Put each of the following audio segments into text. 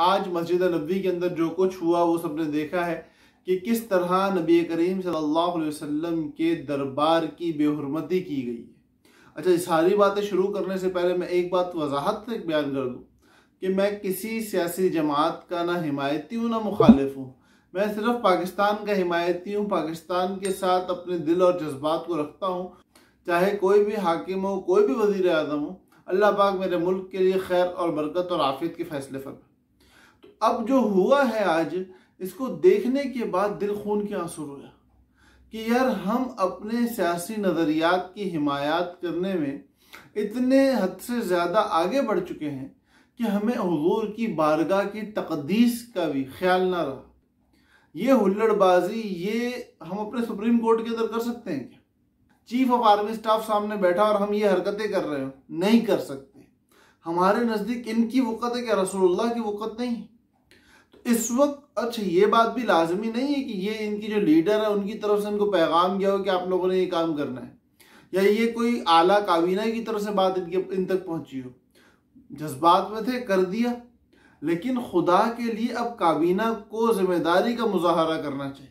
आज मस्जिद नबवी के अंदर जो कुछ हुआ वो सबने देखा है कि किस तरह नबी करीम सल्लल्लाहु अलैहि वसल्लम के दरबार की बेहुरमती की गई है। अच्छा, ये सारी बातें शुरू करने से पहले मैं एक बात वजाहत से बयान कर दूं कि मैं किसी सियासी जमात का ना हिमायती हूँ ना मुखालिफ हूँ। मैं सिर्फ पाकिस्तान का हिमायती हूँ, पाकिस्तान के साथ अपने दिल और जज्बात को रखता हूँ। चाहे कोई भी हाकिम हो, कोई भी वजीर आज़म हो, अल्लाह पाक मेरे मुल्क के लिए खैर और बरकत और आफियत के फैसले फरमाए। तो अब जो हुआ है आज, इसको देखने के बाद दिल खून के आंसू रोया कि यार हम अपने सियासी नज़रियात की हिमायत करने में इतने हद से ज़्यादा आगे बढ़ चुके हैं कि हमें हुजूर की बारगाह की तकदीस का भी ख्याल ना रहा। ये हुल्लड़बाजी ये हम अपने सुप्रीम कोर्ट के अंदर कर सकते हैं क्या? चीफ ऑफ आर्मी स्टाफ सामने बैठा और हम ये हरकतें कर रहे हो, नहीं कर सकते। हमारे नज़दीक इनकी वक़्त है क्या रसूलुल्लाह की वक़्त नहीं? तो इस वक्त अच्छा ये बात भी लाजमी नहीं है कि ये इनकी जो लीडर है उनकी तरफ से इनको पैगाम गया हो कि आप लोगों ने ये काम करना है, या ये कोई आला काबीना की तरफ से बात इन तक पहुंची हो। जज्बात में थे, कर दिया, लेकिन खुदा के लिए अब काबीना को जिम्मेदारी का मुजाहरा करना चाहिए।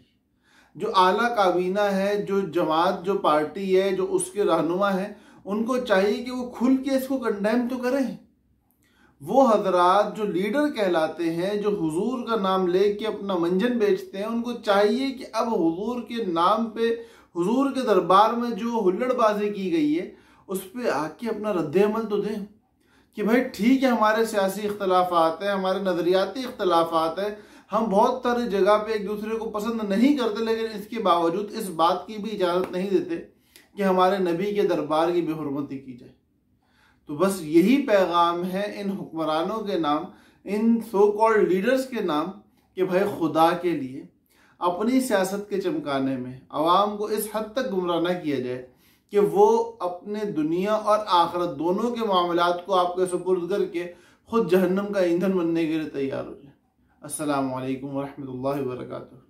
जो आला काबीना है, जो जमात, जो पार्टी है, जो उसके रहनुमा है, उनको चाहिए कि वो खुल के इसको कंडेम तो करें। वो हजरात जो लीडर कहलाते हैं, जो हुजूर का नाम लेके अपना मंजन बेचते हैं, उनको चाहिए कि अब हुजूर के नाम पे, हुजूर के दरबार में जो हुल्लड़बाजी की गई है उस पर आके अपना रद्द-ए-अमल तो दें कि भाई ठीक है, हमारे सियासी इख्तलाफात हैं, हमारे नज़रियाती इख्तलाफात हैं, हम बहुत सारी जगह पे एक दूसरे को पसंद नहीं करते, लेकिन इसके बावजूद इस बात की भी इजाज़त नहीं देते कि हमारे नबी के दरबार की बेहुरमती की जाए। तो बस यही पैगाम है इन हुक्मरानों के नाम, इन सो कॉल्ड लीडर्स के नाम, कि भाई खुदा के लिए अपनी सियासत के चमकाने में अवाम को इस हद तक गुमराह न किया जाए कि वो अपने दुनिया और आखिरत दोनों के मामलात को आपके सुपुर्द करके खुद जहन्नम का ईंधन बनने के लिए तैयार हो जाए। अस्सलामु अलैकुम वरहमतुल्लाहि वबरकातुहू।